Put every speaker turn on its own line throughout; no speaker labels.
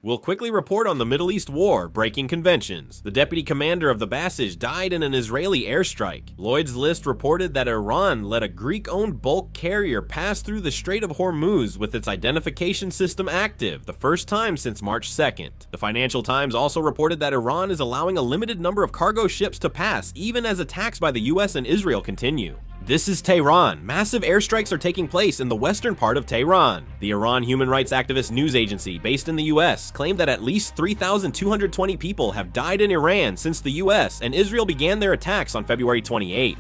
We'll quickly report on the Middle East war, breaking conventions. The deputy commander of the Basij died in an Israeli airstrike. Lloyd's List reported that Iran let a Greek-owned bulk carrier pass through the Strait of Hormuz with its identification system active, the first time since March 2nd. The Financial Times also reported that Iran is allowing a limited number of cargo ships to pass, even as attacks by the US and Israel continue. This is Tehran. Massive airstrikes are taking place in the western part of Tehran. The Iran human rights activist news agency, based in the US, claimed that at least 3,220 people have died in Iran since the US and Israel began their attacks on February 28th.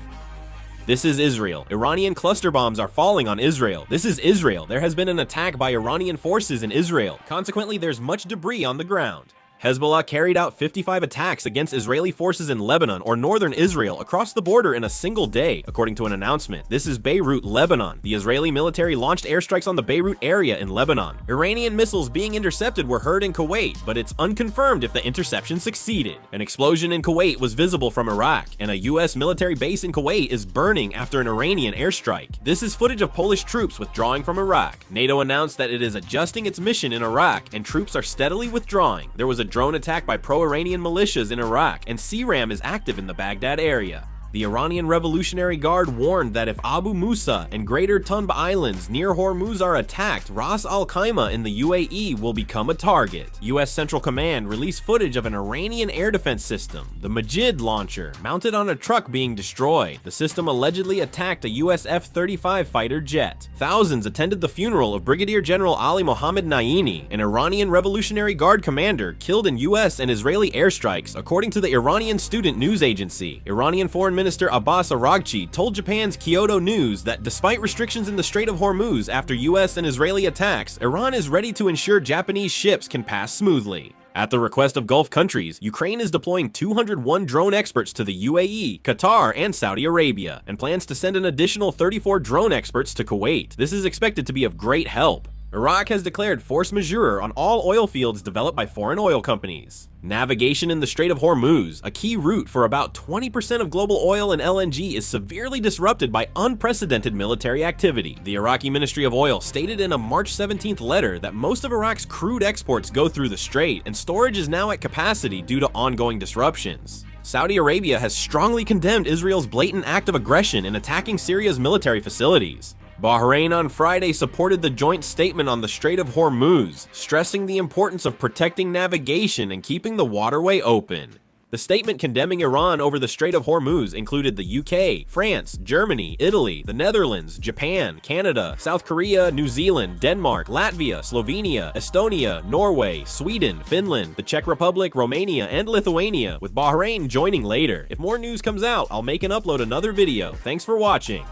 This is Israel. Iranian cluster bombs are falling on Israel. This is Israel. There has been an attack by Iranian forces in Israel. Consequently, there's much debris on the ground. Hezbollah carried out 55 attacks against Israeli forces in Lebanon or northern Israel across the border in a single day, according to an announcement. This is Beirut, Lebanon. The Israeli military launched airstrikes on the Beirut area in Lebanon. Iranian missiles being intercepted were heard in Kuwait, but it's unconfirmed if the interception succeeded. An explosion in Kuwait was visible from Iraq, and a US military base in Kuwait is burning after an Iranian airstrike. This is footage of Polish troops withdrawing from Iraq. NATO announced that it is adjusting its mission in Iraq, and troops are steadily withdrawing. There was a drone attack by pro-Iranian militias in Iraq, and CRAM is active in the Baghdad area. The Iranian Revolutionary Guard warned that if Abu Musa and Greater Tunb Islands near Hormuz are attacked, Ras Al Khaimah in the UAE will become a target. US Central Command released footage of an Iranian air defense system, the Majeure launcher, mounted on a truck being destroyed. The system allegedly attacked a US F-35 fighter jet. Thousands attended the funeral of Brigadier General Ali Mohammed Naini, an Iranian Revolutionary Guard commander killed in US and Israeli airstrikes, according to the Iranian student news agency. Iranian Foreign Minister Abbas Araghchi told Japan's Kyodo News that despite restrictions in the Strait of Hormuz after US and Israeli attacks, Iran is ready to ensure Japanese ships can pass smoothly. At the request of Gulf countries, Ukraine is deploying 201 drone experts to the UAE, Qatar, and Saudi Arabia, and plans to send an additional 34 drone experts to Kuwait. This is expected to be of great help. Iraq has declared force majeure on all oil fields developed by foreign oil companies. Navigation in the Strait of Hormuz, a key route for about 20% of global oil and LNG, is severely disrupted by unprecedented military activity. The Iraqi Ministry of Oil stated in a March 17th letter that most of Iraq's crude exports go through the strait, and storage is now at capacity due to ongoing disruptions. Saudi Arabia has strongly condemned Israel's blatant act of aggression in attacking Syria's military facilities. Bahrain on Friday supported the joint statement on the Strait of Hormuz, stressing the importance of protecting navigation and keeping the waterway open. The statement condemning Iran over the Strait of Hormuz included the UK, France, Germany, Italy, the Netherlands, Japan, Canada, South Korea, New Zealand, Denmark, Latvia, Slovenia, Estonia, Norway, Sweden, Finland, the Czech Republic, Romania, and Lithuania, with Bahrain joining later. If more news comes out, I'll make and upload another video. Thanks for watching.